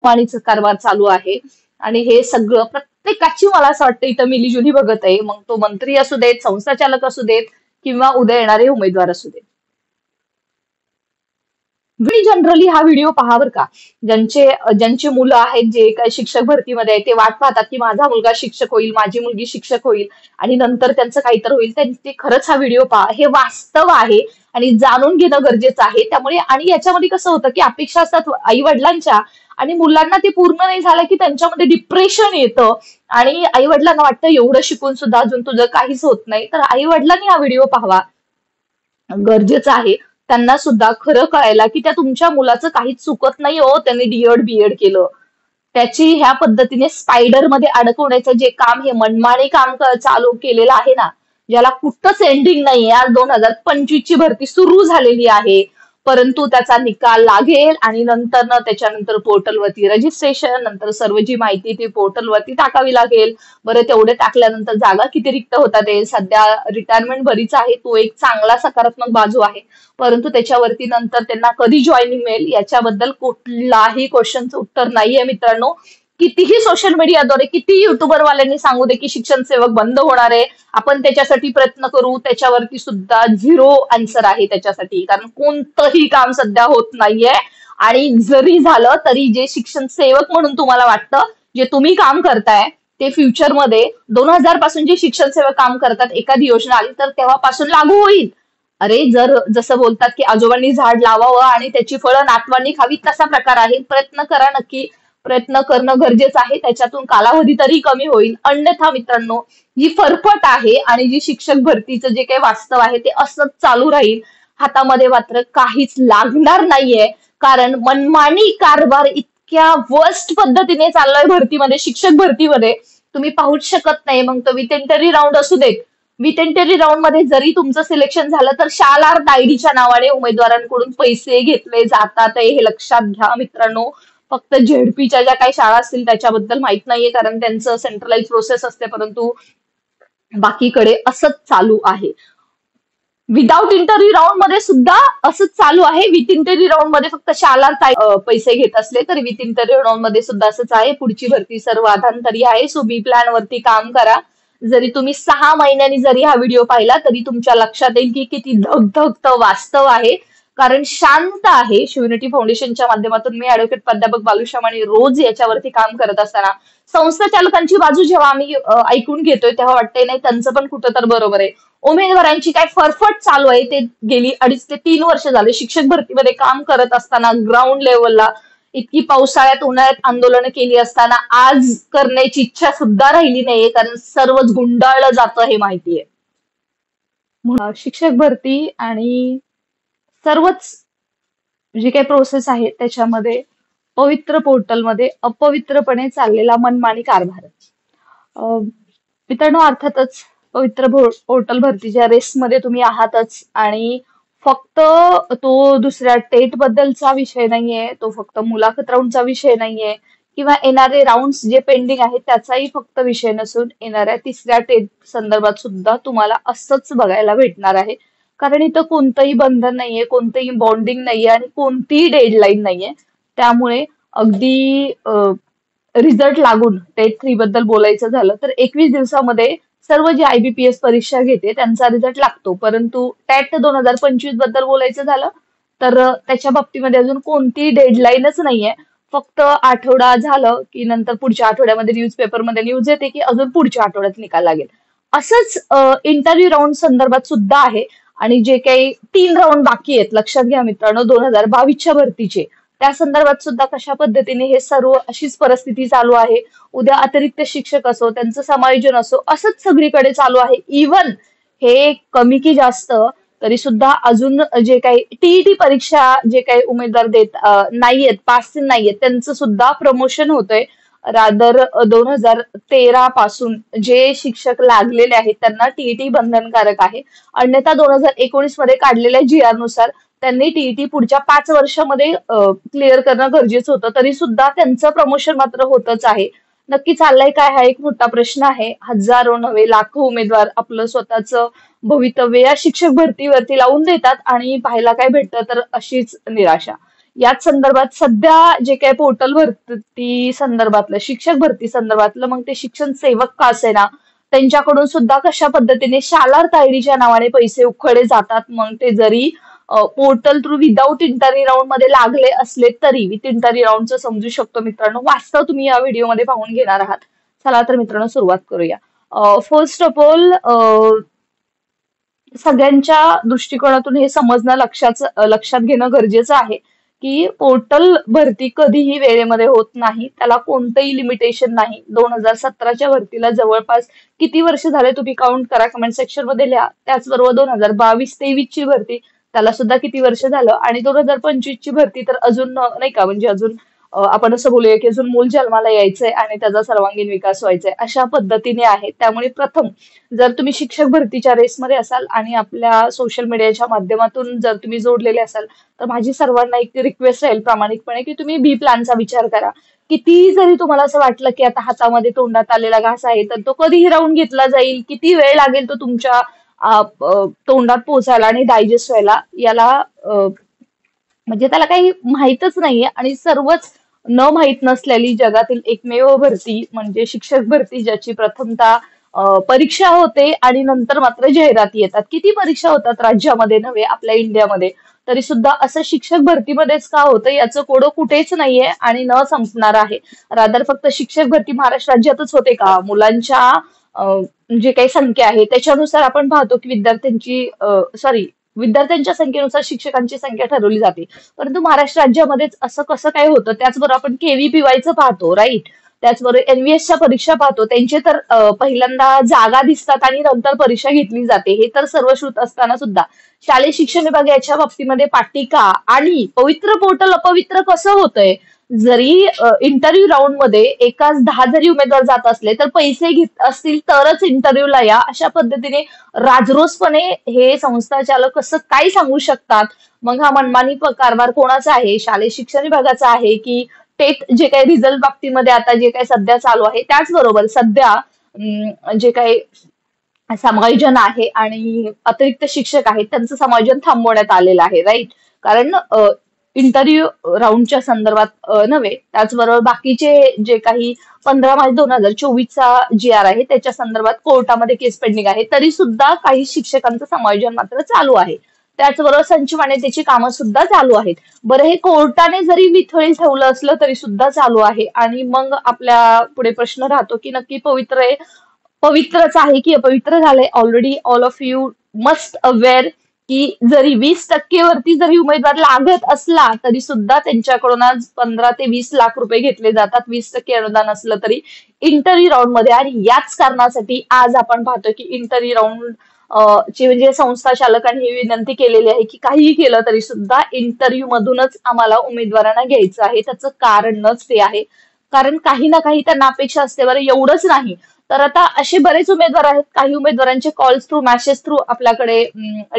पाणीचं कारभार चालू आहे आणि हे सगळं प्रत्येकाची मला असं वाटतं इथं मिलीजुली बघत आहे. मग तो मंत्री असू देत, संस्थाचालक असू देत किंवा उद्या येणारे उमेदवार असू देत. व्हेरी जनरली हा व्हिडिओ पहा बरं का. ज्यांची मुलं आहेत, जे काही शिक्षक भरतीमध्ये आहेत, ते वाट पाहतात की माझा मुलगा शिक्षक होईल, माझी मुलगी शिक्षक होईल आणि नंतर त्यांचं काहीतरी होईल. ते खरंच हा व्हिडिओ पहा. हे वास्तव आहे आणि जाणून घेणं गरजेचं आहे. त्यामुळे आणि याच्यामध्ये कसं होतं की अपेक्षा असतात आई वडिलांच्या आणि मुलांना ते पूर्ण नाही झालं की त्यांच्यामध्ये डिप्रेशन येतं आणि आई वडिलांना वाटतं एवढं शिकून सुद्धा अजून तुझं काहीच होत नाही. तर आई वडिलांनी हा व्हिडिओ पाहावा गरजेचं आहे. त्यांना सुद्धा खरं कळायला की त्या तुमच्या मुलाचं काहीच चुकत नाही हो, त्यांनी डीएड बीएड केलं. त्याची ह्या पद्धतीने स्पायडर मध्ये अडकवण्याचं जे काम हे मनमानी काम चालू केलेलं आहे ना, ज्याला कुठंच एंडिंग नाहीये. आज 2025 ची भरती सुरू झालेली आहे, परंतु त्याचा निकाल लागेल आणि नंतर ना त्याच्यानंतर पोर्टलवरती रजिस्ट्रेशन, नंतर सर्व जी माहिती ती पोर्टलवरती टाकावी लागेल. बरं तेवढे टाकल्यानंतर जागा किती रिक्त होतात आहे. सध्या रिटायरमेंट बरीच आहे, तो एक चांगला सकारात्मक बाजू आहे. परंतु त्याच्यावरती नंतर त्यांना कधी जॉईनिंग मिळेल याच्याबद्दल कुठलाही क्वेश्चनचं उत्तर नाहीये मित्रांनो. कितीही सोशल मीडियाद्वारे, कितीही युट्यूबरवाल्यांनी सांगू दे की शिक्षण सेवक बंद होणार आहे, आपण त्याच्यासाठी प्रयत्न करू, त्याच्यावरती सुद्धा झिरो आन्सर आहे त्याच्यासाठी. कारण कोणतंही काम सध्या होत नाहीये आणि जरी झालं तरी जे शिक्षण सेवक म्हणून तुम्हाला वाटतं, जे तुम्ही काम करताय ते फ्युचरमध्ये 2000 पासून जे शिक्षण सेवक काम करतात, एखादी योजना आली तर तेव्हापासून लागू होईल. अरे जर जसं बोलतात की आजोबांनी झाड लावावं आणि त्याची फळं नातवांनी खावीत, तसा प्रकार आहे. प्रयत्न करा, नक्की प्रयत्न करणं गरजेचं आहे. त्याच्यातून कालावधी तरी कमी होईल. अन्यथा मित्रांनो, ही फरफट आहे आणि जी शिक्षक भरतीचं जे काही वास्तव आहे ते असंच चालू राहील. हातामध्ये मात्र काहीच लागणार नाहीये, कारण मनमानी कारभार इतक्या वर्स्ट पद्धतीने चाललोय भरतीमध्ये, शिक्षक भरतीमध्ये तुम्ही पाहूच शकत नाही. मग तो विथ इंटरव्ह्यू राऊंड असू देत, विथ इंटरव्ह्यू राऊंड मध्ये जरी तुमचं सिलेक्शन झालं तर शालार्थ आयडीच्या नावाने उमेदवारांकडून पैसे घेतले जातात, हे लक्षात घ्या मित्रांनो. फक्त झेडपीच्या ज्या काही शाळा असतील त्याच्याबद्दल माहित नाहीये, कारण त्यांचं सेंट्रलाइज प्रोसेस असते, परंतु बाकीकडे असंच चालू आहे. विदाउट इंटरव्ह्यू राऊंड मध्ये सुद्धा असंच चालू आहे. विथ इंटरव्ह्यू राऊंड मध्ये फक्त शालार्थ पैसे घेत असले तर विथ इंटरव्ह्यू राऊंड मध्ये सुद्धा असंच आहे. पुढची भरती सर्व आधांतरी आहे, सो बी प्लॅन वरती काम करा. जरी तुम्ही 6 महिन्यांनी जरी हा व्हिडिओ पाहिला तरी तुमच्या लक्षात येईल की किती धगधगतं वास्तव आहे. कारण शांत आहे. शिवनिटी फाउंडेशनच्या माध्यमातून मी ऍडव्होकेट प्राध्यापक बालुशाम आणि रोज याच्यावरती काम करत असताना संस्था चालकांची बाजू जेव्हा आम्ही ऐकून घेतोय तेव्हा वाटतंय नाही त्यांचं पण कुठं तर बरोबर आहे. उमेदवारांची काय फरफट चालू आहे, ते गेली 2.5 ते 3 वर्ष झाले शिक्षक भरतीमध्ये काम करत असताना ग्राउंड लेवलला इतकी पावसाळ्यात उन्हाळ्यात आंदोलनं केली असताना आज करण्याची इच्छा सुद्धा राहिली नाहीये, कारण सर्वच गुंडाळलं जातं हे माहितीये. शिक्षक भरती आणि सर्वच जी काही प्रोसेस आहे त्याच्यामध्ये पवित्र पोर्टलमध्ये अपवित्रपणे चाललेला मनमानी कारभार. मित्रांनो, अर्थातच पवित्र पोर्टल भरतीच्या रेसमध्ये तुम्ही आहातच आणि फक्त तो दुसऱ्या टेट बद्दलचा विषय नाहीये, तो फक्त मुलाखत राऊंडचा विषय नाहीये किंवा येणारे राऊंड्स जे पेंडिंग आहेत त्याचाही फक्त विषय नसून येणाऱ्या 3ऱ्या टेट संदर्भात सुद्धा तुम्हाला असंच बघायला भेटणार आहे. कारण इथं कोणतंही बंधन नाहीये, कोणतंही बॉन्डिंग नाहीये आणि कोणतीही डेडलाईन नाहीये. त्यामुळे अगदी रिझल्ट लागून टेट 3 बद्दल बोलायचं झालं तर 21 दिवसामध्ये सर्व जे IBPS परीक्षा घेते त्यांचा रिझल्ट लागतो. परंतु टॅट 2025 बद्दल बोलायचं झालं तर त्याच्या बाबतीमध्ये अजून कोणतीही डेडलाईनच नाहीये. फक्त आठवडा झालं की नंतर पुढच्या आठवड्यामध्ये न्यूजपेपरमध्ये न्यूज येते की अजून पुढच्या आठवड्यात निकाल लागेल. असंच इंटरव्ह्यू राऊंड संदर्भात सुद्धा आहे. आणि जे काही 3 राऊंड बाकी आहेत लक्षात घ्या मित्रांनो 2022च्या भरतीचे, त्या संदर्भात सुद्धा कशा पद्धतीने हे सर्व अशीच परिस्थिती चालू आहे. उद्या अतिरिक्त शिक्षक असो, त्यांचं समायोजन असो, असंच सगळीकडे चालू आहे. इव्हन हे कमी की जास्त तरी सुद्धा अजून जे काही टीईटी परीक्षा जे काही उमेदवार देत नाहीयेत, पास नाहीयेत, त्यांचं सुद्धा प्रमोशन होतंय. रादर 2013 पासून जे शिक्षक लागलेले आहेत त्यांना टीईटी बंधनकारक आहे. अन्यथा 2019 मध्ये काढलेल्या GR नुसार त्यांनी टीईटी पुढच्या 5 वर्षामध्ये क्लिअर करणं गरजेचं होतं, तरी सुद्धा त्यांचं प्रमोशन मात्र होतच आहे. नक्की चाललंय काय हा एक मोठा प्रश्न आहे. हजारो नव्हे लाखो उमेदवार आपलं स्वतःचं भवितव्य या शिक्षक भरतीवरती लावून देतात आणि पाहायला काय भेटतं तर अशीच निराशा. याच संदर्भात सध्या जे काही पोर्टल भरती संदर्भातलं, शिक्षक भरती संदर्भातलं, मग ते शिक्षण सेवक का असेना, त्यांच्याकडून सुद्धा कशा पद्धतीने शालार तायडीच्या नावाने पैसे उखळले जातात. मग ते जरी portal through without interview round मध्ये लागले असले तरी विथ इंटरव्ह्यू राऊंडचं समजू शकतो मित्रांनो. वास्तव तुम्ही या व्हिडिओमध्ये पाहून घेणार आहात. चला तर मित्रांनो सुरुवात करूया. फर्स्ट ऑफ ऑल, सगळ्यांच्या दृष्टिकोनातून हे समजणं लक्षात घेणं गरजेचं आहे की पोर्टल भरती कधीही वेळेमध्ये होत नाही. त्याला कोणतंही लिमिटेशन नाही. 2017च्या भरतीला जवळपास किती वर्ष झाले तुम्ही काउंट करा, कमेंट सेक्शन मध्ये लिहा. त्याचबरोबर 2022-23 ची भरती, त्याला सुद्धा किती वर्ष झालं, आणि 2025 ची भरती तर अजून नाही का, म्हणजे अजून आपण असं बोलूया की अजून मूल जन्माला यायचंय आणि त्याचा सर्वांगीण विकास व्हायचाय, अशा पद्धतीने आहे. त्यामुळे प्रथम जर तुम्ही शिक्षक भरतीच्या रेसमध्ये असाल आणि आपल्या सोशल मीडियाच्या माध्यमातून जर तुम्ही जोडलेले असाल, तर माझी सर्वांना एक रिक्वेस्ट राहील प्रामाणिकपणे की तुम्ही बी प्लॅनचा विचार करा. किती जरी तुम्हाला असं वाटलं की आता हातामध्ये तोंडात आलेला घास आहे तर तो कधीही राहून घेतला जाईल, किती वेळ लागेल तो तुमच्या तोंडात पोचायला आणि डायजेस्ट व्हायला, याला म्हणजे त्याला काही माहीतच नाहीये. आणि सर्वच न माहीत नसलेली जगातील एकमेव भरती म्हणजे शिक्षक भरती, ज्याची प्रथमतः परीक्षा होते आणि नंतर मात्र जाहिराती येतात. किती परीक्षा होतात राज्यामध्ये नव्हे, आपल्या इंडियामध्ये, तरी सुद्धा असं शिक्षक भरतीमध्येच का होतं याचं कोडं कुठेच नाहीये आणि न संपणार आहे. रादर फक्त शिक्षक भरती महाराष्ट्र राज्यातच होते का? मुलांच्या जे काही संख्या आहे त्याच्यानुसार आपण पाहतो की विद्यार्थ्यांच्या संख्येनुसार शिक्षकांची संख्या ठरवली जाते. परंतु महाराष्ट्र राज्यामध्येच असं कसं काय होतं? त्याचबरोबर आपण केव्हीपीवायचं पाहतो, राईट. त्याचबरोबर एनव्हीएसच्या परीक्षा पाहतो, त्यांचे तर पहिल्यांदा जागा दिसतात आणि नंतर परीक्षा घेतली जाते. हे तर सर्वश्रुत असताना सुद्धा शालेय शिक्षण विभाग याच्या बाबतीमध्ये पाटिका आणि पवित्र पोर्टल अपवित्र कसं होतंय? जरी इंटरव्ह्यू राऊंड मध्ये एकाच 10 जरी उमेदवार जात असले तर पैसे घेत असतील तरच इंटरव्ह्यूला या, अशा पद्धतीने राजरोसपणे हे संस्था चालक कसं काय सांगू शकतात? मग हा मनमानी कारभार कोणाचा आहे? शालेय शिक्षण विभागाचा आहे की टेट जे काही रिझल्ट बाबतीमध्ये आता जे काही सध्या चालू आहे? त्याचबरोबर सध्या जे काही समायोजन आहे आणि अतिरिक्त शिक्षक आहेत त्यांचं समायोजन थांबवण्यात आलेलं आहे, राईट. कारण इंटरव्ह्यू राऊंडच्या संदर्भात नव्हे, त्याचबरोबर बाकीचे जे काही 15 मार्च 2024चा GR आहे त्याच्या संदर्भात कोर्टामध्ये केस पेंडिंग आहे, तरी सुद्धा काही शिक्षकांचं समायोजन मात्र चालू आहे. त्याचबरोबर संच मान्यतेची कामं सुद्धा चालू आहेत. बरं, हे कोर्टाने जरी विथळी ठेवलं असलं तरी सुद्धा चालू आहे. आणि मग आपल्या पुढे प्रश्न राहतो की नक्की पवित्रच आहे की अपवित्र झालंय? Already all of you must aware की जरी 20% वरती जरी उमेदवार लागत असला तरी सुद्धा त्यांच्याकडून आज 15 ते 20 लाख रुपये घेतले जातात, 20% अनुदान असलं तरी इंटरव्ह्यू राऊंड मध्ये. आणि याच कारणासाठी आज आपण पाहतो की इंटरव्ह्यू राऊंड ची म्हणजे संस्था चालकांनी ही विनंती केलेली आहे की काहीही केलं तरी सुद्धा इंटरव्ह्यू मधूनच आम्हाला उमेदवारांना घ्यायचं आहे. त्याचं कारणच ते आहे, कारण काही ना काही त्यांना अपेक्षा असते. बरं, एवढंच नाही तर आता असे बरेच उमेदवार आहेत, काही उमेदवारांचे कॉल्स थ्रू, मॅसेज थ्रू आपल्याकडे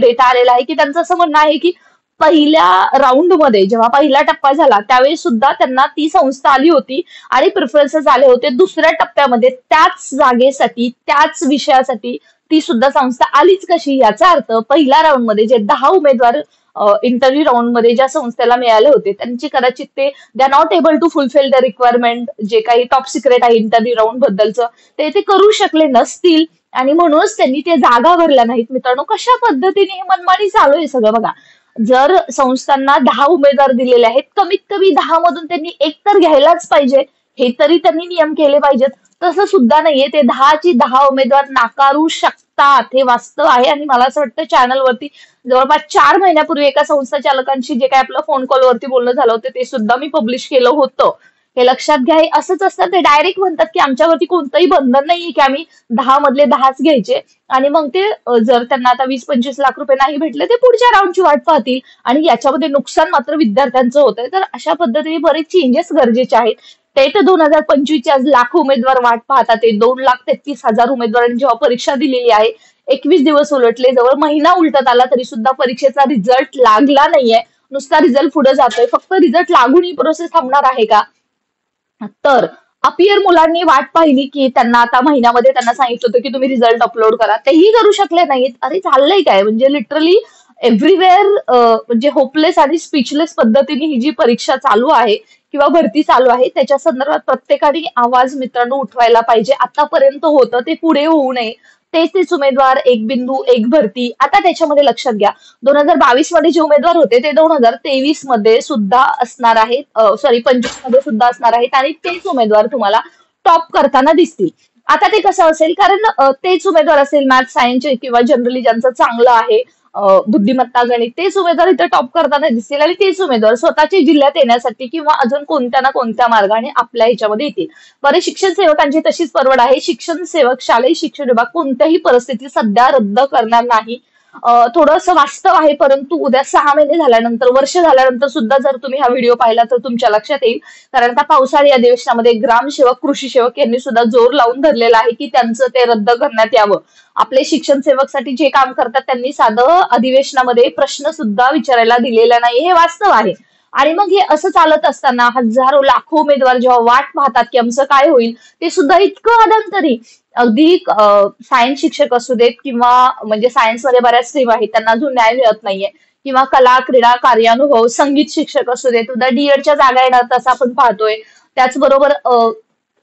डेटा आलेला आहे की त्यांचं असं म्हणणं आहे की पहिल्या राऊंड मध्ये जेव्हा पहिला टप्पा झाला त्यावेळी सुद्धा त्यांना ती संस्था आली होती आणि प्रिफरन्सेस आले होते. दुसऱ्या टप्प्यामध्ये त्याच जागेसाठी, त्याच विषयासाठी ती सुद्धा संस्था आलीच कशी? याचा अर्थ पहिल्या राऊंड मध्ये जे 10 उमेदवार इंटरव्ह्यू राऊंड मध्ये ज्या संस्थेला मिळाले होते त्यांची कदाचित they are not able to fulfil the requirement, जे काही टॉप सिक्रेट आहे इंटरव्ह्यू राऊंड बद्दलचं ते करू शकले नसतील आणि म्हणूनच त्यांनी ते जागा भरल्या नाहीत. मित्रांनो, कशा पद्धतीने हे मनमानी चालू आहे सगळं बघा. जर संस्थांना 10 उमेदवार दिलेले आहेत, कमीत कमी 10 मधून त्यांनी एक तर घ्यायलाच पाहिजे, हे तरी त्यांनी नियम केले पाहिजेत. तसं सुद्धा नाहीये. ते 10ची 10 उमेदवार नाकारू शकतात, हे वास्तव आहे. आणि मला असं वाटतं चॅनलवरती जवळपास 4 महिन्यापूर्वी एका संस्था चालकांशी जे काही आपलं फोन कॉलवरती बोलणं झालं होतं ते सुद्धा मी पब्लिश केलं होतं. हे लक्षात घ्या. हे असंच असतं, ते डायरेक्ट म्हणतात की आमच्यावरती कोणतंही बंधन नाहीये की आम्ही 10 मधले 10च घ्यायचे. आणि मग ते जर त्यांना आता 20-25 लाख रुपये नाही भेटले ते पुढच्या राऊंडची वाट पाहतील आणि याच्यामध्ये नुकसान मात्र विद्यार्थ्यांचं होतंय. तर अशा पद्धतीने बरेच चेंजेस गरजेचे आहेत. टेट 2025 आज लाखो उमेदवार वाट पाहतात. ते 2,33,000 उमेदवारांनी जेव्हा परीक्षा दिलेली आहे, 21 दिवस उलटले, जवळ महिना उलटत आला तरी सुद्धा परीक्षेचा रिझल्ट लागला नाहीये. नुसता रिझल्ट पुढे जातोय. फक्त रिझल्ट लागून ही प्रोसेस थांबणार आहे का? तर अपियर मुलांनी वाट पाहिली की त्यांना आता महिन्यामध्ये त्यांना सांगितलं होतं की तुम्ही रिझल्ट अपलोड करा, तेही करू शकले नाहीत. अरे चाललंय काय? म्हणजे लिटरली एव्हरीवेअर म्हणजे होपलेस आणि स्पीचलेस पद्धतीने ही जी परीक्षा चालू आहे किंवा भरती चालू आहे त्याच्या संदर्भात प्रत्येकाने आवाज मित्रांनो उठवायला पाहिजे. आतापर्यंत होतं ते पुढे होऊ नये. तेच उमेदवार, एक बिंदू एक भरती. आता त्याच्यामध्ये लक्षात घ्या, 2022 मध्ये जे उमेदवार होते ते 2023 मध्ये सुद्धा असणार आहेत, सॉरी 25 मध्ये सुद्धा असणार आहेत आणि तेच उमेदवार तुम्हाला टॉप करताना दिसतील. आता ते कसं असेल, कारण तेच उमेदवार असेल मॅथ सायन्सचे किंवा जनरली ज्यांचं चांगलं आहे बुद्धिमत्ता गणित, तेच उमेदवार इथे टॉप करताना दिसतील आणि तेच उमेदवार स्वतःच्या जिल्ह्यात येण्यासाठी किंवा अजून कोणत्या ना कोणत्या मार्गाने आपल्या ह्याच्यामध्ये येतील. बरे शिक्षण सेवकांची तशीच परवड आहे. शिक्षण सेवक शालेय शिक्षण विभाग कोणत्याही परिस्थितीत सध्या रद्द करणार नाही. थोडंसं वास्तव आहे, परंतु उद्या 6 महिने झाल्यानंतर, वर्ष झाल्यानंतर सुद्धा जर तुम्ही हा व्हिडिओ पाहिला तर तुमच्या लक्षात येईल. कारण आता पावसाळी अधिवेशनामध्ये ग्रामसेवक, कृषी सेवक यांनी सुद्धा जोर लावून धरलेला आहे की त्यांचं ते रद्द करण्यात यावं. आपले शिक्षण सेवकसाठी जे काम करतात त्यांनी साधं अधिवेशनामध्ये प्रश्न सुद्धा विचारायला दिलेला नाही, हे वास्तव आहे. आणि मग हे असं चालत असताना हजारो लाखो उमेदवार जेव्हा वाट पाहतात की आमचं काय होईल, ते सुद्धा इतकं अधांतरी, अगदी सायन्स शिक्षक असू देत किंवा म्हणजे सायन्समध्ये बऱ्याच स्ट्रीम आहेत त्यांना अजून न्याय मिळत नाहीये, किंवा कला, क्रीडा, कार्यानुभव, संगीत शिक्षक असू देत, उद्या डीएडच्या जागा येणार तसं आपण पाहतोय. त्याचबरोबर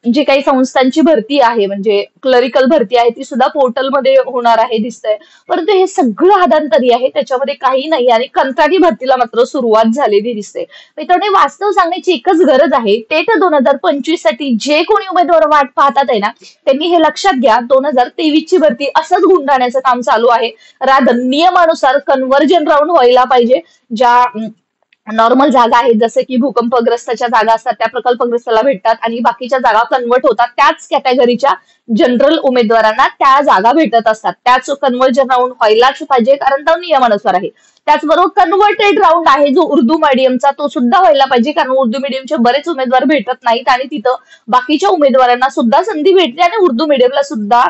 जे काही संस्थांची भरती आहे म्हणजे क्लरिकल भरती आहे ती सुद्धा पोर्टलमध्ये होणार आहे दिसतंय. परंतु हे सगळं अधांतरी आहे, त्याच्यामध्ये काही नाही आणि कंत्राटी भरतीला मात्र सुरुवात झालेली दिसते. मित्रांनो, वास्तव सांगण्याची एकच गरज आहे. टेट 2025 साठी जे कोणी उमेदवार वाट पाहतात आहे ना, त्यांनी हे लक्षात घ्या, 2023 ची भरती असंच गुंडाळण्याचं काम चालू आहे. रादर नियमानुसार कन्व्हर्जन राऊंड व्हायला पाहिजे. ज्या नॉर्मल जागा आहेत जसे की भूकंपग्रस्ताच्या जागा असतात त्या प्रकल्पग्रस्ताला भेटतात आणि बाकीच्या जागा कन्वर्ट होतात त्याच कॅटेगरीच्या जनरल उमेदवारांना त्या जागा भेटत असतात. त्याच कन्व्हर्जन राऊंड व्हायलाच पाहिजे कारण तो नियमानुसार आहे. त्याचबरोबर कन्व्हर्टेड राऊंड आहे जो उर्दू मीडियमचा, तो सुद्धा व्हायला पाहिजे कारण उर्दू मीडियमचे बरेच उमेदवार भेटत नाहीत आणि तिथं बाकीच्या उमेदवारांना सुद्धा संधी भेटते आणि उर्दू मीडियमला सुद्धा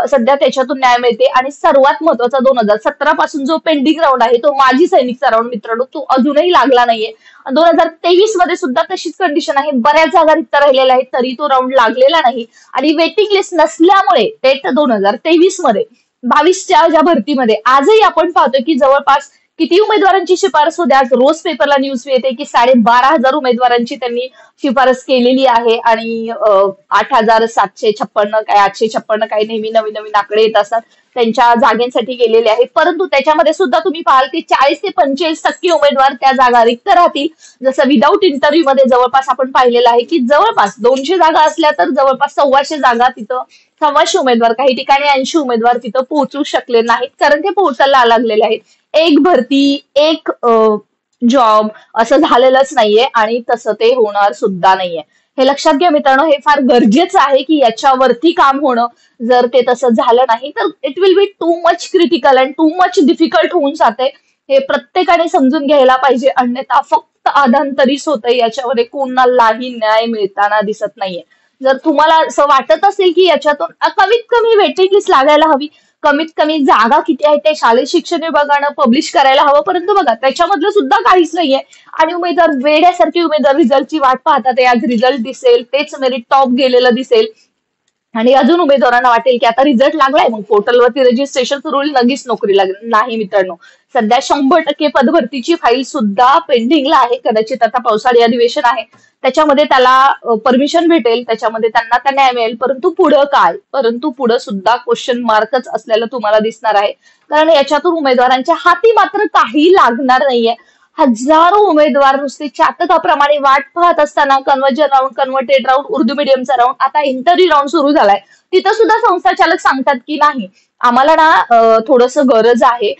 सध्या त्याच्यातून न्याय मिळते. आणि सर्वात महत्वाचा 2017 पासून जो पेंडिंग राऊंड आहे तो माजी सैनिकचा राऊंड मित्रांनो, तो अजूनही लागला नाहीये. 2023 मध्ये सुद्धा तशीच कंडिशन आहे, बऱ्याच जागा रिक्त राहिलेल्या आहेत तरी तो राऊंड लागलेला नाही. आणि वेटिंग लिस्ट नसल्यामुळे टेट 2023 मध्ये 22च्या ज्या भरतीमध्ये आजही आपण पाहतोय की जवळपास किती उमेदवारांची शिफारस होते. आज रोज पेपरला न्यूज येते की 12,500 उमेदवारांची त्यांनी शिफारस केलेली आहे आणि 8,756 काय 856 काय नेहमी नवीन नवीन आकडे येत असतात त्यांच्या जागेसाठी गेलेले आहेत. परंतु त्याच्यामध्ये सुद्धा तुम्ही पाहाल की 40 ते 45% उमेदवार त्या जागा रिक्त राहतील. जसं विदाऊट इंटरव्ह्यू मध्ये जवळपास आपण पाहिलेलं आहे की जवळपास 200 जागा असल्या तर जवळपास 1,200 जागा तिथं 1,200 उमेदवार, काही ठिकाणी 80 उमेदवार तिथं पोहोचू शकले नाहीत कारण ते पोर्टलला लागलेले आहेत. एक भरती एक जॉब असं झालेलंच नाहीये आणि तसं ते होणार सुद्धा नाहीये. हे लक्षात घ्या मित्रांनो, हे फार गरजेचं आहे की याच्यावरती काम होणं. जर ते तसं झालं नाही तर it will be too much critical and too much difficult होऊन जाते. हे प्रत्येकाने समजून घ्यायला पाहिजे, अन्यथा फक्त अधांतरीच होतंय, याच्यामध्ये कोणालाही न्याय मिळताना दिसत नाहीये. जर तुम्हाला असं वाटत असेल की याच्यातून कमीत कमी वेटिंग लिस्ट लागायला हवी, कमीत कमी जागा किती आहेत ते शालेय शिक्षण विभागानं पब्लिश करायला हवं, परंतु बघा त्याच्यामधलं सुद्धा काहीच नाहीये आणि उमेदवार वेड्यासारखे उमेदवार रिझल्टची वाट पाहतात. आज रिझल्ट दिसेल, तेच मेरिट टॉप गेलेलं दिसेल आणि अजून उमेदवारांना वाटेल की आता रिझल्ट लागलाय मग पोर्टलवरती रजिस्ट्रेशन सुरू होईल, लगेच नोकरी लागेल. नाही मित्रांनो, सध्या 100% पदभरतीची फाईल सुद्धा पेंडिंगला आहे. कदाचित आता पावसाळी अधिवेशन आहे त्याच्यामध्ये त्याला परमिशन भेटेल, त्याच्यामध्ये त्यांना त्या न्याय मिळेल. परंतु पुढं काय, परंतु पुढं सुद्धा क्वेश्चन मार्कच असलेलं तुम्हाला दिसणार आहे कारण याच्यातून उमेदवारांच्या हाती मात्र काही लागणार नाहीये. हजारो उमेदवार नुसते चातकाप्रमाणे वाट पाहत असताना conversion round, converted round, Urdu मीडियमचा राऊंड, आता इंटरव्ह्यू राऊंड सुरू झालाय. तिथं सुद्धा संस्थाचालक सांगतात की नाही आम्हाला ना थोडंसं गरज आहे,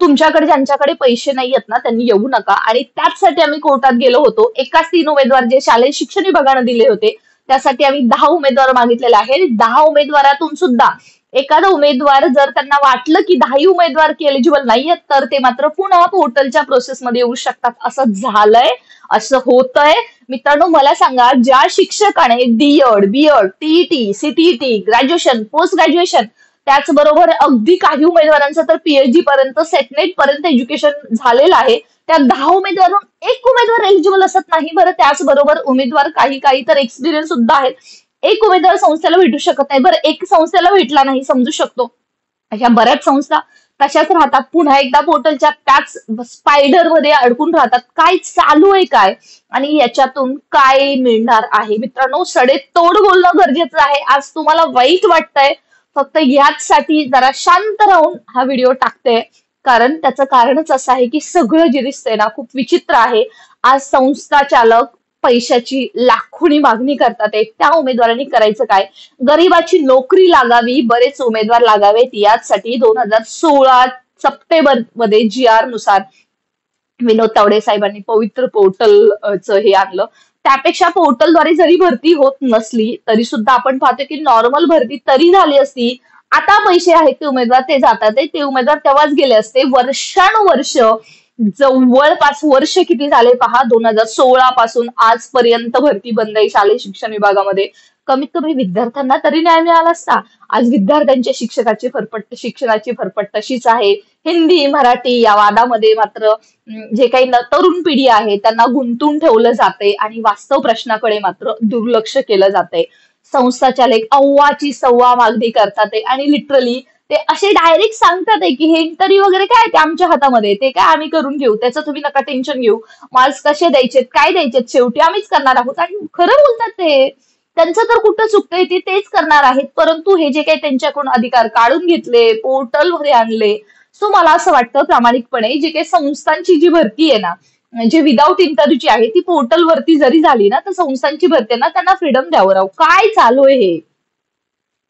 तुमच्याकडे ज्यांच्याकडे पैसे नाही आहेत ना त्यांनी येऊ नका. आणि त्याचसाठी आम्ही कोर्टात गेलो होतो. एकाच 3 उमेदवार जे शालेय शिक्षण विभागाने दिले होते त्यासाठी आम्ही 10 उमेदवार मागितलेले आहे. 10 उमेदवारातून सुद्धा एखादा उमेदवार जर त्यांना वाटलं की 10 उमेदवार की एलिजिबल नाहीयेत तर ते मात्र पुन्हा पोर्टलच्या प्रोसेसमध्ये येऊ शकतात. असं झालंय, असं होतंय. मित्रांनो मला सांगा, ज्या शिक्षकाने DEd, BEd, TET, CTET, graduation, post graduation, त्याचबरोबर अगदी काही उमेदवारांचं तर पीएचडी पर्यंत, सेटनेट पर्यंत एज्युकेशन झालेलं आहे, त्या 10 उमेदवारांना एक उमेदवार एलिजिबल असत नाही. बरं, त्याचबरोबर उमेदवार काही काही तर एक्सपिरियन्स सुद्धा आहेत. एक उमेदवार संस्थेला भेटू शकत नाही. बरं, एक संस्थेला भेटला नाही समजू शकतो, अशा बऱ्याच संस्था तशाच राहतात, पुन्हा एकदा पोर्टलच्या त्याच स्पायडर मध्ये अडकून राहतात. काय चालू आहे काय, आणि याच्यातून काय मिळणार आहे? मित्रांनो, सडेतोड बोलणं गरजेचं आहे. आज तुम्हाला वाईट वाटतंय, फक्त याचसाठी जरा शांत राहून हा व्हिडिओ टाकते, कारण त्याचं कारणच असं आहे की सगळं जे दिसतंय ना खूप विचित्र आहे. आज संस्था चालक पैशाची लाखोनी मागणी करतात आहे. त्या उमेदवारांनी करायचं काय? गरिबाची नोकरी लागावी, बरेच उमेदवार लागावेत, याचसाठी 2016 सप्टेंबर मध्ये GR नुसार विनोद तावडे साहेबांनी पवित्र पोर्टलचं हे आणलं. त्यापेक्षा पोर्टलद्वारे जरी भरती होत नसली तरी सुद्धा आपण पाहतो की नॉर्मल भरती तरी झाली असती. आता पैसे आहेत ते उमेदवार ते जातात आहे, ते उमेदवार तेव्हाच गेले असते. वर्षानुवर्ष, जवळपास वर्ष किती झाले पहा, 2016 पासून आजपर्यंत भरती बंद आहे शालेय शिक्षण विभागामध्ये. कमीत कमी विद्यार्थ्यांना तरी न्याय मिळाला असता. आज विद्यार्थ्यांच्या शिक्षणाची फरफट तशीच आहे. हिंदी मराठी या वादामध्ये मात्र जे काही तरुण पिढी आहे त्यांना गुंतून ठेवलं जाते आणि वास्तव प्रश्नाकडे मात्र दुर्लक्ष केलं जाते. संस्था चालक अव्वाची सव्वा मागणी करतात आहे आणि लिटरली ते असे डायरेक्ट सांगतात आहे की हे इंटरव्ह्यू वगैरे काय ते आमच्या हातामध्ये, ते काय आम्ही करून घेऊ, त्याचं तुम्ही नका टेन्शन घेऊ, मार्क्स कसे द्यायचेत काय द्यायचेत शेवटी आम्हीच करणार आहोत. आणि खरं बोलतात ते, त्यांचं तर कुठं चुकतंय, ते तेच करणार आहेत. परंतु हे जे काही त्यांच्याकडून अधिकार काढून घेतले, पोर्टलमध्ये आणले, सो मला असं वाटतं प्रामाणिकपणे जे काही संस्थांची जी भरती आहे ना, जे विदाऊट इंटरव्ह्यूची आहे ती पोर्टलवरती जरी झाली ना, तर संस्थांची भरती आहे ना त्यांना फ्रीडम द्यावं. राहू काय चालू आहे हे,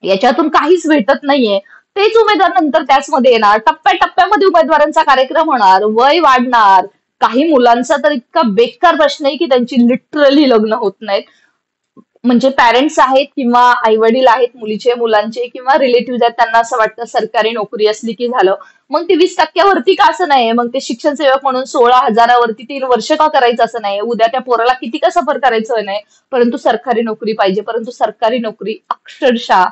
याच्यातून काहीच भेटत नाहीये. तेच उमेदवार नंतर त्याचमध्ये येणार, टप्प्याटप्प्यामध्ये उमेदवारांचा कार्यक्रम होणार, वय वाढणार. काही मुलांचा तर इतका बेकार प्रश्न आहे की त्यांची लिटरली लग्न होत नाहीत. म्हणजे पॅरेंट्स आहेत किंवा आई वडील आहेत मुलीचे मुलांचे किंवा रिलेटिव्ह आहेत, त्यांना असं वाटतं सरकारी नोकरी असली की झालं. मग ते 20%वरती का असं नाही, मग ते शिक्षण सेवक म्हणून 16,000वरती 3 वर्ष का करायचं असं नाही, उद्या त्या पोराला किती का सफर करायचं नाही, परंतु सरकारी नोकरी पाहिजे. परंतु सरकारी नोकरी अक्षरशः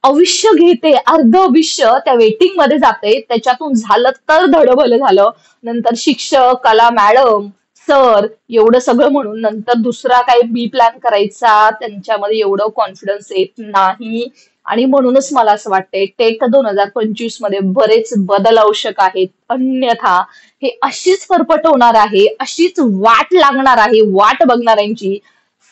आयुष्य घेते, अर्ध आयुष्य त्या वेटिंग मध्ये जाते. त्याच्यातून झालं तर धड भलं झालं, नंतर शिक्षक, कला मॅडम, सर एवढं सगळं म्हणून नंतर दुसरा काही बी प्लॅन करायचा त्यांच्यामध्ये एवढं कॉन्फिडन्स येत नाही. आणि म्हणूनच मला असं वाटतंय टेट 2025 मध्ये बरेच बदल आवश्यक आहेत. अन्यथा हे अशीच फरफट होणार आहे, अशीच वाट लागणार आहे वाट बघणाऱ्यांची.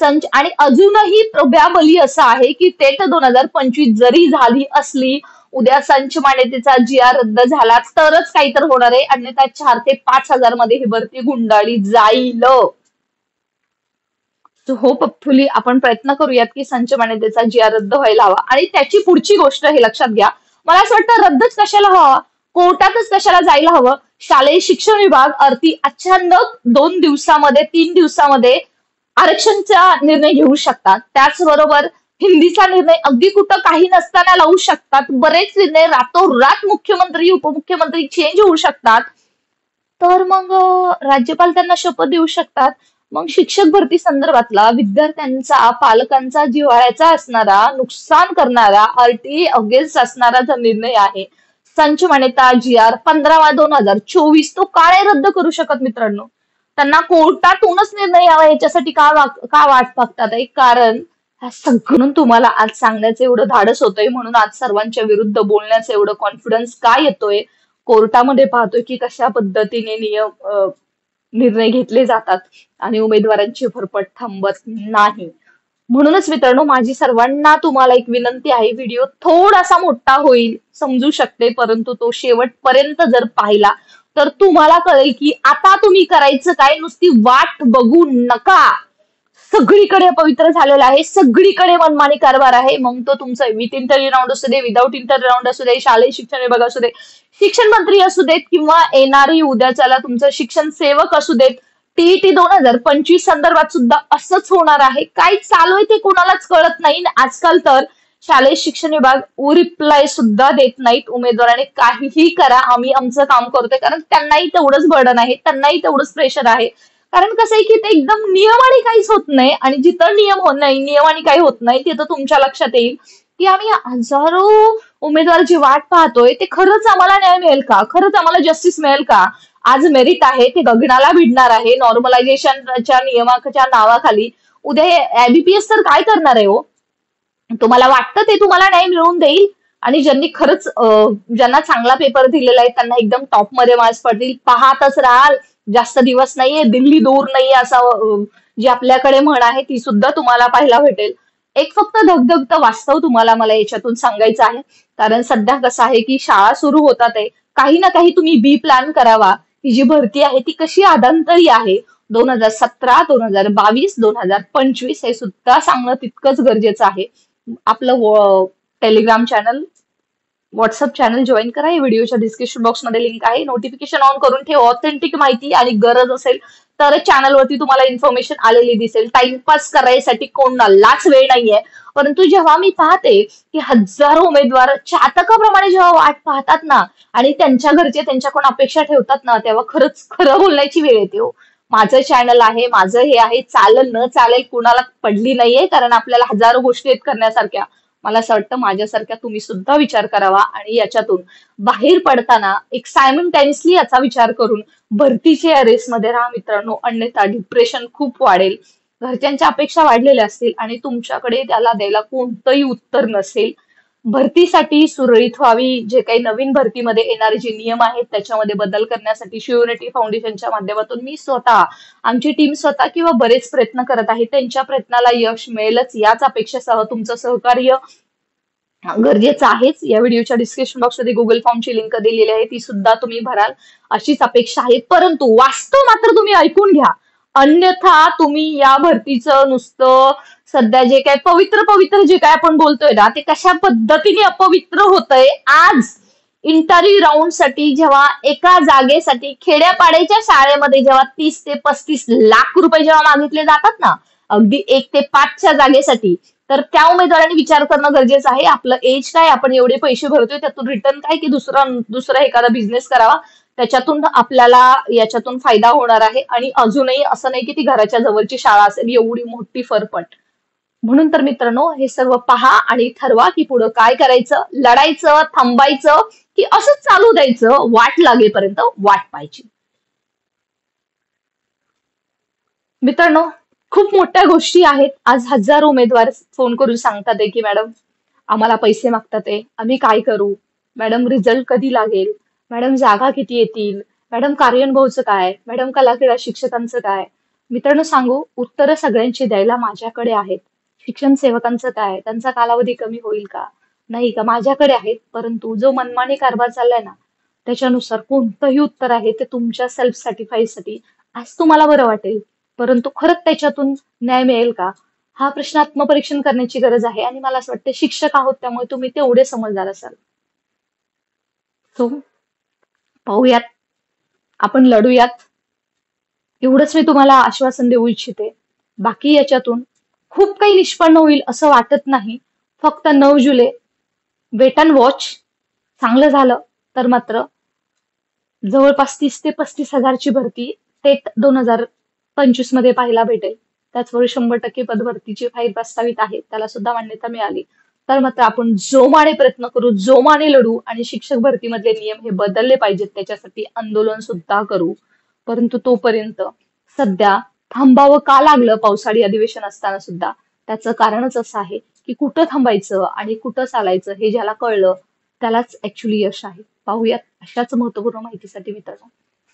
आणि अजूनही प्रभाबली असं आहे की टेट 2025 जरी झाली असली, उद्या संच मान्यतेचा GR रद्द झाला तरच काहीतरी होणार आहे, अन्यथा 4 ते 5,000 मध्ये ही भरती गुंडाळली जाईल. हो पप्फुली, आपण प्रयत्न करूयात की संच मान्यतेचा GR रद्द व्हायला हवा. आणि त्याची पुढची गोष्ट हे लक्षात घ्या, मला असं वाटतं रद्दच कशाला हवा, कोर्टातच कशाला जायला हवं. शालेय शिक्षण विभाग अर्थी अचानक 2 दिवसामध्ये 3 दिवसामध्ये आरक्षणचा निर्णय घेऊ शकतात. त्याचबरोबर हिंदीचा निर्णय अगदी कुठं काही नसताना लावू शकतात. बरेच निर्णय रातोरात मुख्यमंत्री उपमुख्यमंत्री चेंज होऊ शकतात. तर मग राज्यपाल त्यांना शपथ देऊ शकतात. मग शिक्षक भरती संदर्भातला विद्यार्थ्यांचा पालकांचा जिव्हाळ्याचा असणारा नुकसान करणारा RTA अगेन्स्ट असणारा जो निर्णय आहे संच मान्यता GR 15/2024 तो का नाही रद्द करू शकत मित्रांनो? त्यांना कोर्टातूनच निर्णय यावा याच्यासाठी का वाट बघतात आहे? कारण ह्या सगळं तुम्हाला आज सांगण्याचं एवढं धाडस होतंय, म्हणून आज सर्वांच्या विरुद्ध बोलण्याचं एवढं कॉन्फिडन्स का येतोय? कोर्टामध्ये पाहतोय की कशा पद्धतीने निर्णय घेतले जातात आणि उमेदवारांची फरफट थांबत नाही. म्हणूनच मित्रांनो, माझी सर्वांना तुम्हाला एक विनंती आहे, व्हिडिओ थोडासा मोठा होईल समजू शकते, परंतु तो शेवटपर्यंत जर पाहिला तर तुम्हाला कळेल की आता तुम्ही करायचं काय, नुसती वाट बघू नका. सगळीकडे अपवित्र झालेला आहे, सगळीकडे मनमानी कारभार आहे. मग तो तुमचा विथ इंटरव्ह्यू राऊंड असू दे, विदाऊट इंटरव्ह्यू राऊंड असू दे, शालेय शिक्षण विभाग असू दे, शिक्षण मंत्री असू देत किंवा येणारी उद्याच्याला तुमचं शिक्षण सेवक असू देत, TET 2025 संदर्भात सुद्धा असंच होणार आहे. काय चालू आहे ते कोणालाच कळत नाही. आजकाल तर शालेय शिक्षण विभाग रिप्लाय सुद्धा देत नाहीत. उमेदवाराने काहीही करा, आम्ही आमचं काम करतोय, कारण त्यांनाही तेवढंच बर्डन आहे, त्यांनाही तेवढंच प्रेशर आहे. कारण कसं आहे की ते एकदम नियमाने काहीच होत नाही, आणि जिथं नियम होत नाही, नियमाने काही होत नाही, तिथं तुमच्या लक्षात येईल की आम्ही हजारो उमेदवाराची वाट पाहतोय, ते खरंच आम्हाला न्याय मिळेल का, खरंच आम्हाला जस्टिस मिळेल का? आज मेरिट आहे ते गगनाला भिडणार आहे नॉर्मलायझेशनच्या नियमाच्या नावाखाली. उद्या ABPS तर काय करणार आहे हो? तुम्हाला वाटतं ते तुम्हाला न्याय मिळवून देईल? आणि ज्यांनी खरंच ज्यांना चांगला पेपर दिलेला आहे त्यांना एकदम टॉप मध्ये मार्क्स पडतील. पाहतच राहाल, जास्त दिवस नाहीये, दिल्ली दूर नाहीये असं जी आपल्याकडे म्हण आहे ती सुद्धा तुम्हाला पाहायला भेटेल. एक फक्त धगधगतं वास्तव तुम्हाला मला याच्यातून सांगायचं आहे. कारण सध्या कसं आहे की शाळा सुरू होतात आहे, काही ना काही तुम्ही बी प्लॅन करावा. ही जी भरती आहे ती कशी आदंतरी आहे, 2017, 2022, 2025 हे सुद्धा सांगणं तितकंच गरजेचं आहे. आपलं Telegram channel, WhatsApp channel join करा. या व्हिडिओच्या डिस्क्रिप्शन बॉक्समध्ये लिंक आहे. नोटिफिकेशन ऑन करून ठेव. ऑथेंटिक माहिती आणि गरज असेल तर चॅनलवरती तुम्हाला इन्फॉर्मेशन आलेली दिसेल. टाइमपास करायसाठी कोणालाच वेळ नाहीये. परंतु जेव्हा मी पाहते की हजारो उमेदवार चातकाप्रमाणे जेव्हा वाट पाहतात ना आणि त्यांच्या घरचे त्यांच्याकडून अपेक्षा ठेवतात ना, तेव्हा खरंच खरं बोलण्याची वेळ येते हो. माझं चॅनल आहे, माझं हे आहे, चालेल न चालेल कुणाला पडली नाहीये, कारण आपल्याला हजारो गोष्टी आहेत करण्यासारख्या. मला असं वाटतं माझ्यासारख्या तुम्ही सुद्धा विचार करावा आणि याच्यातून बाहेर पडताना एक सायमल्टेनियसली याचा विचार करून भरतीच्या या रेसमध्ये राहा मित्रांनो, अन्यथा डिप्रेशन खूप वाढेल. घरच्यांच्या अपेक्षा वाढलेल्या असतील आणि तुमच्याकडे त्याला द्यायला कोणतंही उत्तर नसेल. भरतीसाठी सुरळीत व्हावी, जे काही नवीन भरतीमध्ये येणारे जे नियम आहेत त्याच्यामध्ये बदल करण्यासाठी शिवनेटी फाउंडेशनच्या माध्यमातून मी स्वतः, आमची टीम स्वतः किंवा बरेच प्रयत्न करत आहे. त्यांच्या प्रयत्नाला यश मिळेलच याच अपेक्षेसह तुमचं सहकार्य गरजेचं आहेच. या व्हिडिओच्या डिस्क्रिप्शन बॉक्समध्ये गुगल फॉर्मची लिंक दिलेली आहे, ती सुद्धा तुम्ही भराल अशीच अपेक्षा आहे. परंतु वास्तव मात्र तुम्ही ऐकून घ्या, अन्यथा तुम्ही या भरतीचं नुसतं सध्या जे काय पवित्र पवित्र जे काय आपण बोलतोय ना, ते कशा पद्धतीने अपवित्र होतंय. आज इंटरव्ह्यू राऊंड साठी जेव्हा एका जागेसाठी खेड्यापाड्याच्या शाळेमध्ये जेव्हा 30 ते 35 लाख रुपये जेव्हा मागितले जातात ना, अगदी 1 ते 5च्या जागेसाठी, तर त्या उमेदवारांनी विचार करणं गरजेचं आहे. आपलं एज काय, आपण एवढे पैसे भरतोय त्यातून रिटर्न काय, की दुसरा दुसरा एखादा बिझनेस करावा, त्याच्यातून आपल्याला याच्यातून फायदा होणार आहे. आणि अजूनही असं नाही की ती घराच्या जवळची शाळा असेल एवढी मोठी फरफट. म्हणून तर मित्रांनो, हे सर्व पहा आणि ठरवा की पुढं काय करायचं, लढायचं, थांबायचं की असंच चालू द्यायचं, वाट लागेपर्यंत वाट पाहायची. मित्रांनो, खूप मोठ्या गोष्टी आहेत. आज हजारो उमेदवार फोन करून सांगतात आहे की मॅडम आम्हाला पैसे मागतात आहे, आम्ही काय करू, मॅडम रिझल्ट कधी लागेल, मॅडम जागा किती येतील, मॅडम कार्यानुभवचं काय, मॅडम कलाक्रीडा शिक्षकांचं काय. मित्रांनो सांगू, उत्तरं सगळ्यांची द्यायला माझ्याकडे आहेत. शिक्षण सेवकांचं काय, त्यांचा कालावधी कमी होईल का, नाही का, माझ्याकडे आहेत. परंतु जो मनमानी कारभार चाललाय ना, त्याच्यानुसार कोणतंही उत्तर आहे ते तुमच्या सेल्फ सॅटिस्फाईसाठी आज तुम्हाला बरं वाटेल, परंतु खरंच त्याच्यातून न्याय मिळेल का, हा प्रश्न आत्मपरीक्षण करण्याची गरज आहे. आणि मला असं वाटतं शिक्षक आहोत त्यामुळे तुम्ही तेवढे समजदार असाल. सो पाहूयात, आपण लढूयात, एवढंच मी तुम्हाला आश्वासन देऊ इच्छिते. बाकी याच्यातून खूप काही निष्पन्न होईल असं वाटत नाही. फक्त 9 जुलै वेट अँड वॉच. चांगलं झालं तर मात्र जवळपास 30 ते 35 हजारची भरती थेट 2025 मध्ये पाहायला भेटेल. त्याचबरोबर 100% पदभरतीची फाईल प्रस्तावित आहे, त्याला सुद्धा मान्यता मिळाली तर मात्र आपण जोमाने प्रयत्न करू, जोमाने लढू आणि शिक्षक भरतीमधले नियम हे बदलले पाहिजेत, त्याच्यासाठी आंदोलन सुद्धा करू. परंतु तोपर्यंत सध्या थांबावं का लागलं पावसाळी अधिवेशन असताना सुद्धा, त्याचं कारणच असं आहे की कुठं थांबायचं आणि कुठं चालायचं हे ज्याला कळलं त्यालाच ऍक्च्युली यश आहे. पाहूयात अशाच महत्वपूर्ण माहितीसाठी मित्रांनो,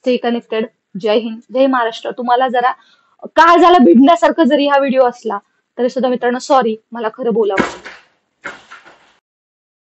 स्टे कनेक्टेड. जय हिंद, जय महाराष्ट्र. तुम्हाला जरा काळजाला भिडण्यासारखं जरी हा व्हिडिओ असला तरी सुद्धा मित्रांनो सॉरी, मला खरं बोलावं.